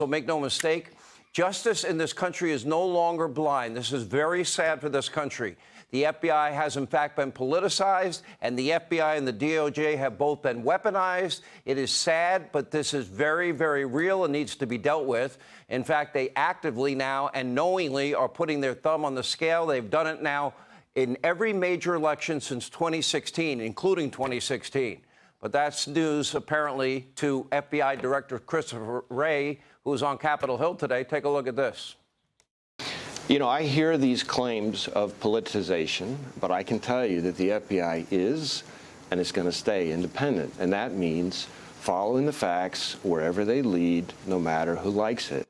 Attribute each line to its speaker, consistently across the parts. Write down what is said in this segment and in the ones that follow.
Speaker 1: So make no mistake, justice in this country is no longer blind. This is very sad for this country. The FBI has, in fact, been politicized, and the FBI and the DOJ have both been weaponized. It is sad, but this is very, very real and needs to be dealt with. In fact, they actively now and knowingly are putting their thumb on the scale. They've done it now in every major election since 2016, including 2016. But that's news, apparently, to FBI Director Christopher Wray, who's on Capitol Hill today. Take a look at this.
Speaker 2: You know, I hear these claims of politicization, but I can tell you that the FBI is and is going to stay independent. And that means following the facts wherever they lead, no matter who likes it.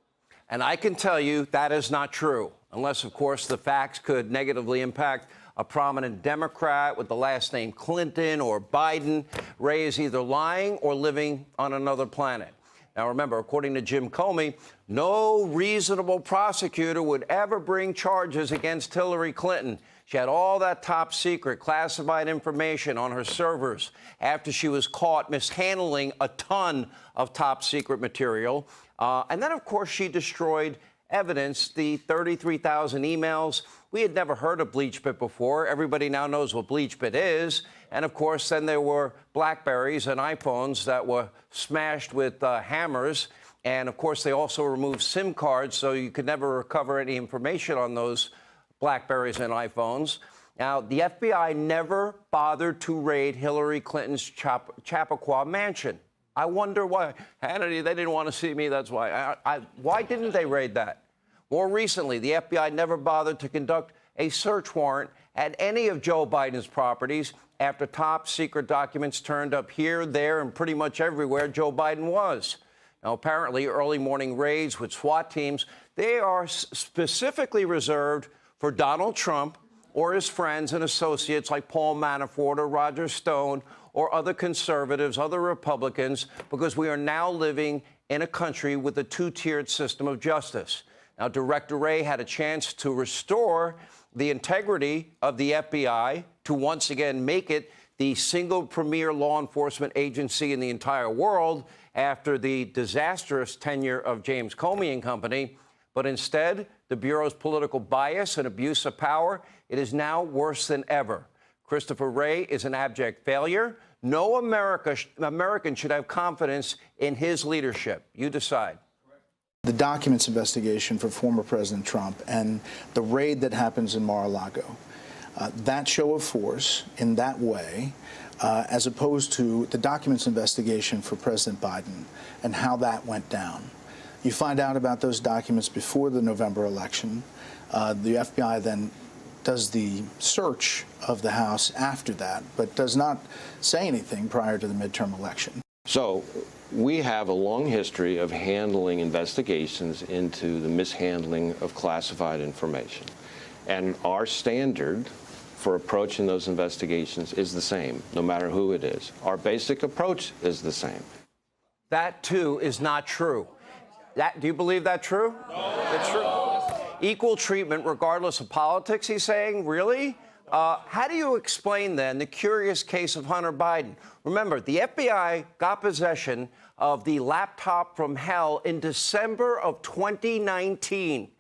Speaker 1: And I can tell you that is not true, unless, of course, the facts could negatively impact a prominent Democrat with the last name Clinton or Biden. Wray is either lying or living on another planet. Now, remember, according to Jim Comey, no reasonable prosecutor would ever bring charges against Hillary Clinton. She had all that top secret classified information on her servers after she was caught mishandling a ton of top secret material. And then, of course, she destroyed evidence, the 33,000 emails. We had never heard of BleachBit before. Everybody now knows what BleachBit is. And, of course, then there were BlackBerries and iPhones that were smashed with hammers. And, of course, they also removed SIM cards, so you could never recover any information on those BlackBerries and iPhones. Now, the FBI never bothered to raid Hillary Clinton's Chappaqua mansion. I wonder why. Hannity, they didn't want to see me, that's why. Why didn't they raid that? More recently, the FBI never bothered to conduct a search warrant at any of Joe Biden's properties after top secret documents turned up here, there, and pretty much everywhere Joe Biden was. Now, apparently, early morning raids with SWAT teams, they are specifically reserved for Donald Trump or his friends and associates like Paul Manafort or Roger Stone or other conservatives, other Republicans, because we are now living in a country with a two-tiered system of justice. Now, Director Wray had a chance to restore the integrity of the FBI, to once again make it the single premier law enforcement agency in the entire world after the disastrous tenure of James Comey and company. But instead, the Bureau's political bias and abuse of power, it is now worse than ever. Christopher Wray is an abject failure. No American should have confidence in his leadership. You decide.
Speaker 3: The documents investigation for former President Trump and the raid that happens in Mar-a-Lago, that show of force in that way, as opposed to the documents investigation for President Biden and how that went down. You find out about those documents before the November election. The FBI then does the search of the House after that, but does not say anything prior to the midterm election.
Speaker 2: So we have a long history of handling investigations into the mishandling of classified information. And our standard for approaching those investigations is the same, no matter who it is. Our basic approach is the same.
Speaker 1: That, too, is not true. Do you believe that true? No. It's true. Equal treatment regardless of politics, he's saying? Really? How do you explain, then, the curious case of Hunter Biden? Remember, the FBI got possession of the laptop from hell in December of 2019.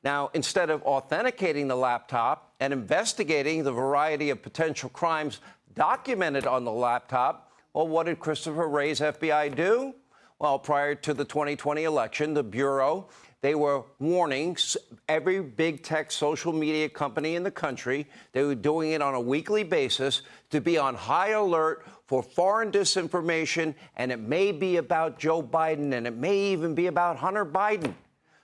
Speaker 1: Now, instead of authenticating the laptop and investigating the variety of potential crimes documented on the laptop, well, what did Christopher Wray's FBI do? Well, prior to the 2020 election, the Bureau, they were warning every big tech social media company in the country. They were doing it on a weekly basis to be on high alert for foreign disinformation, and it may be about Joe Biden, and it may even be about Hunter Biden.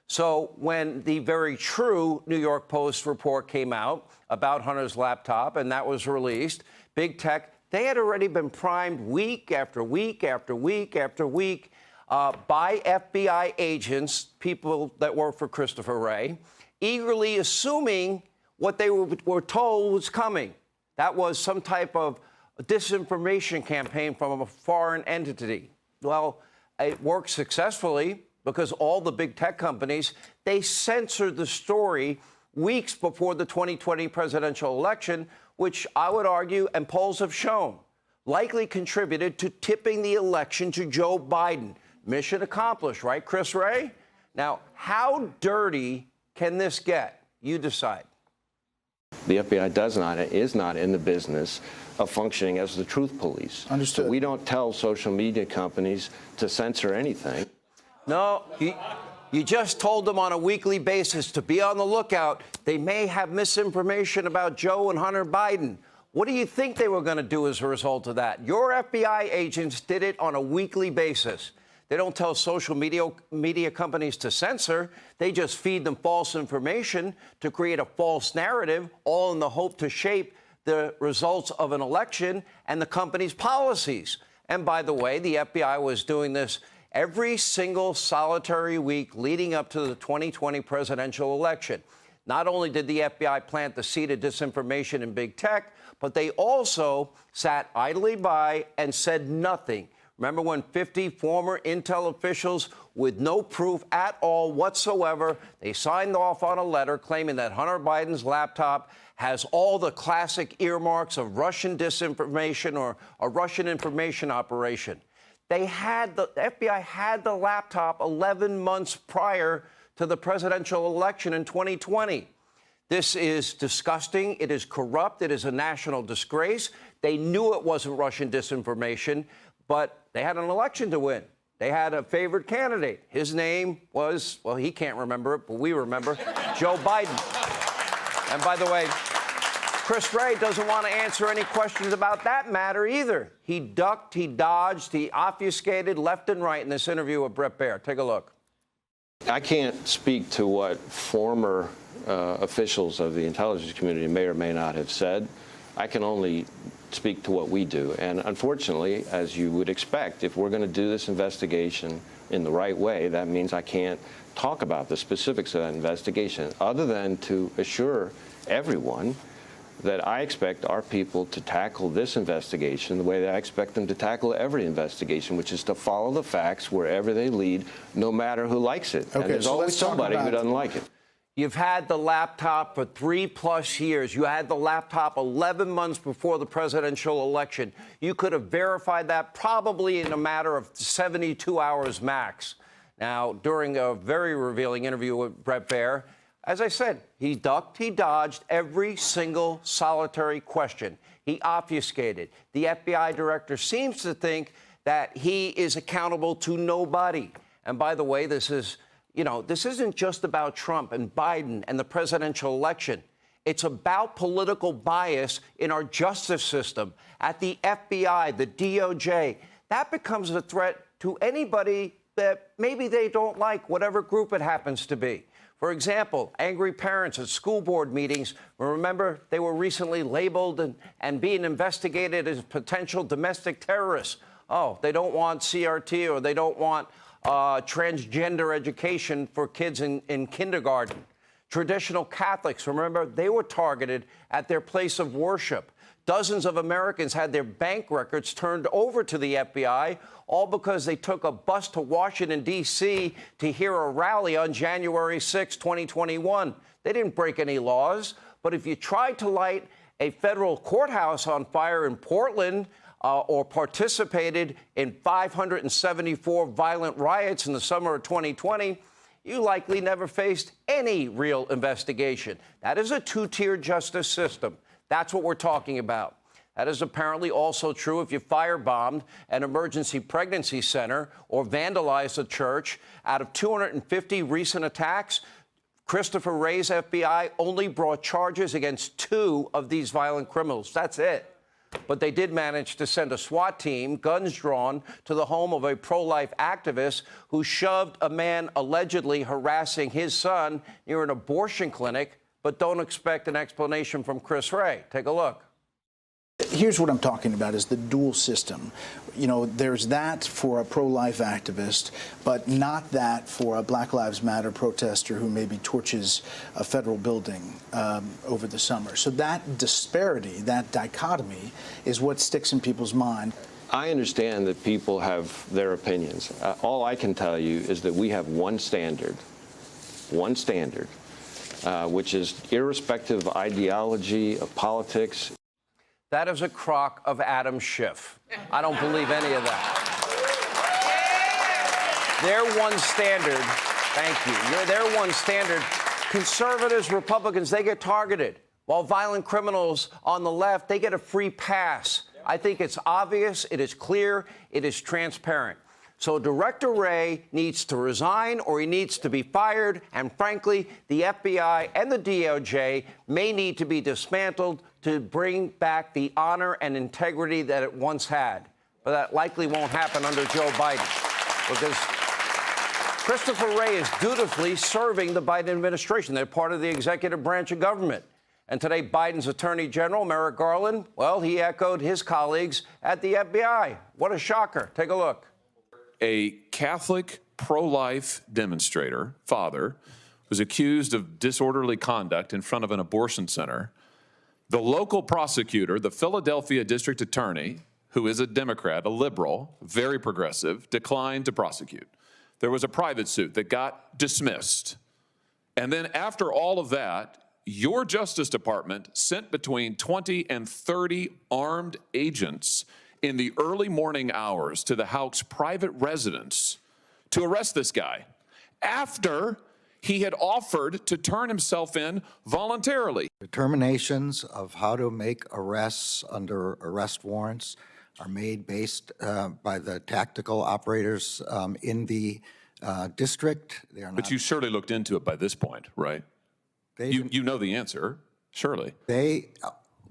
Speaker 1: So when the very true New York Post report came out about Hunter's laptop, and that was released, big tech, they had already been primed week after week after week after week by FBI agents, people that work for Christopher Wray, eagerly assuming what they were told was coming. That was some type of disinformation campaign from a foreign entity. Well, it worked successfully because all the big tech companies, they censored the story weeks before the 2020 presidential election, which I would argue, and polls have shown, likely contributed to tipping the election to Joe Biden. Mission accomplished, right, Chris Wray? Now, how dirty can this get? You decide.
Speaker 2: The FBI is not in the business of functioning as the truth police.
Speaker 3: Understood.
Speaker 2: So we don't tell social media companies to censor anything.
Speaker 1: No, you just told them on a weekly basis to be on the lookout. They may have misinformation about Joe and Hunter Biden. What do you think they were going to do as a result of that? Your FBI agents did it on a weekly basis. They don't tell social media companies to censor. They just feed them false information to create a false narrative, all in the hope to shape the results of an election and the company's policies. And by the way, the FBI was doing this every single solitary week leading up to the 2020 presidential election. Not only did the FBI plant the seed of disinformation in big tech, but they also sat idly by and said nothing. Remember when 50 former Intel officials with no proof at all whatsoever, they signed off on a letter claiming that Hunter Biden's laptop has all the classic earmarks of Russian disinformation or a Russian information operation. The FBI had the laptop 11 months prior to the presidential election in 2020. This is disgusting. It is corrupt. It is a national disgrace. They knew it wasn't Russian disinformation, but they had an election to win. They had a favored candidate. His name was, well, he can't remember it, but we remember, Joe Biden. And by the way, Chris Wray doesn't want to answer any questions about that matter either. He ducked, he dodged, he obfuscated left and right in this interview with Bret Baier. Take a look.
Speaker 2: I can't speak to what former officials of the intelligence community may or may not have said. I can only speak to what we do. And unfortunately, as you would expect, if we're going to do this investigation in the right way, that means I can't talk about the specifics of that investigation, other than to assure everyone that I expect our people to tackle this investigation the way that I expect them to tackle every investigation, which is to follow the facts wherever they lead, no matter who likes it.
Speaker 3: Okay,
Speaker 2: and there's
Speaker 3: so
Speaker 2: always somebody who doesn't like it.
Speaker 1: You've had the laptop for 3+ years. You had the laptop 11 months before the presidential election. You could have verified that probably in a matter of 72 hours max. Now, during a very revealing interview with Bret Baier, as I said, he ducked, he dodged every single solitary question. He obfuscated. The FBI director seems to think that he is accountable to nobody. And by the way, this isn't just about Trump and Biden and the presidential election. It's about political bias in our justice system, at the FBI, the DOJ. That becomes a threat to anybody that maybe they don't like, whatever group it happens to be. For example, angry parents at school board meetings. Remember, they were recently labeled and being investigated as potential domestic terrorists. Oh, they don't want CRT, or they don't want transgender education for kids in kindergarten. Traditional Catholics, remember, they were targeted at their place of worship. Dozens of Americans had their bank records turned over to the FBI, all because they took a bus to Washington, D.C. to hear a rally on January 6, 2021. They didn't break any laws, but if you tried to light a federal courthouse on fire in Portland, or participated in 574 violent riots in the summer of 2020, you likely never faced any real investigation. That is a two-tier justice system. That's what we're talking about. That is apparently also true if you firebombed an emergency pregnancy center or vandalized a church. Out of 250 recent attacks, Christopher Wray's FBI only brought charges against 2 of these violent criminals. That's it. But they did manage to send a SWAT team, guns drawn, to the home of a pro-life activist who shoved a man allegedly harassing his son near an abortion clinic. But don't expect an explanation from Chris Wray. Take a look.
Speaker 3: Here's what I'm talking about, is the dual system. You know, there's that for a pro-life activist, but not that for a Black Lives Matter protester who maybe torches a federal building over the summer. So that disparity, that dichotomy, is what sticks in people's mind.
Speaker 2: I understand that people have their opinions. All I can tell you is that we have one standard, which is irrespective of ideology, of politics.
Speaker 1: That is a crock of Adam Schiff. I don't believe any of that. Their one standard Thank you. You're their one standard. Conservatives, Republicans, they get targeted, while violent criminals on the left, they get a free pass. I think it's obvious, it is clear, it is transparent. So Director Wray needs to resign or he needs to be fired. And frankly, the FBI and the DOJ may need to be dismantled to bring back the honor and integrity that it once had. But that likely won't happen under Joe Biden, because Christopher Wray is dutifully serving the Biden administration. They're part of the executive branch of government. And today, Biden's Attorney General, Merrick Garland, well, he echoed his colleagues at the FBI. What a shocker. Take a look.
Speaker 4: A Catholic pro-life demonstrator, father, was accused of disorderly conduct in front of an abortion center. The local prosecutor, the Philadelphia district attorney, who is a Democrat, a liberal, very progressive, declined to prosecute. There was a private suit that got dismissed. And then after all of that, your Justice Department sent between 20 and 30 armed agents in the early morning hours to the Houck's private residence to arrest this guy after he had offered to turn himself in voluntarily.
Speaker 5: Determinations of how to make arrests under arrest warrants are made based by the tactical operators in the district. They are not.
Speaker 4: But you surely looked into it by this point, right? You know the answer, surely.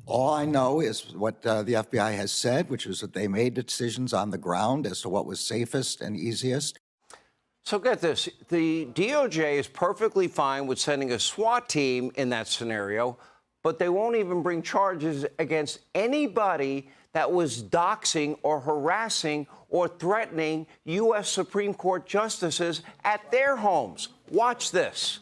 Speaker 5: All I know is what the FBI has said, which is that they made decisions on the ground as to what was safest and easiest.
Speaker 1: So get this, the DOJ is perfectly fine with sending a SWAT team in that scenario, but they won't even bring charges against anybody that was doxing or harassing or threatening U.S. Supreme Court justices at their homes. Watch this.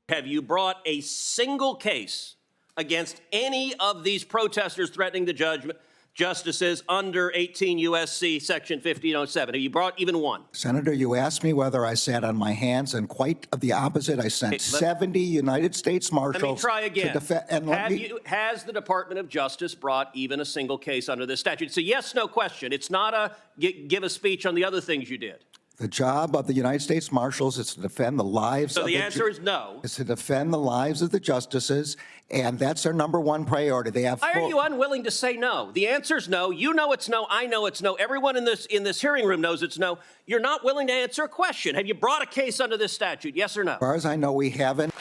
Speaker 6: Have you brought a single case against any of these protesters threatening the justices under 18 U.S.C. Section 1507? Have you brought even one?
Speaker 5: Senator, you asked me whether I sat on my hands, and quite the opposite. I sent 70 United States Marshals.
Speaker 6: Let me try again.
Speaker 5: To defend. And
Speaker 6: has the Department of Justice brought even a single case under this statute? It's a yes/no question. It's not a give a speech on the other things you did.
Speaker 5: The job of the United States Marshals is to defend the lives.
Speaker 6: So the answer is no.
Speaker 5: Is to defend the lives of the justices, and that's their number one priority. They have.
Speaker 6: Why are you unwilling to say no? The answer is no. You know it's no. I know it's no. Everyone in this hearing room knows it's no. You're not willing to answer a question. Have you brought a case under this statute? Yes or no?
Speaker 5: As far as I know, we haven't.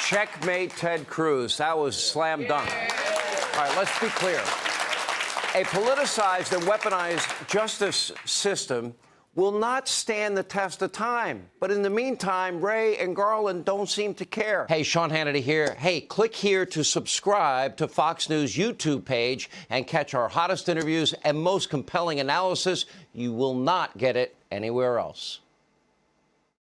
Speaker 1: Checkmate, Ted Cruz. That was slam dunk. All right, let's be clear. A politicized and weaponized justice system will not stand the test of time. But in the meantime, Wray and Garland don't seem to care. Hey, Sean Hannity here. Hey, click here to subscribe to Fox News YouTube page and catch our hottest interviews and most compelling analysis. You will not get it anywhere else.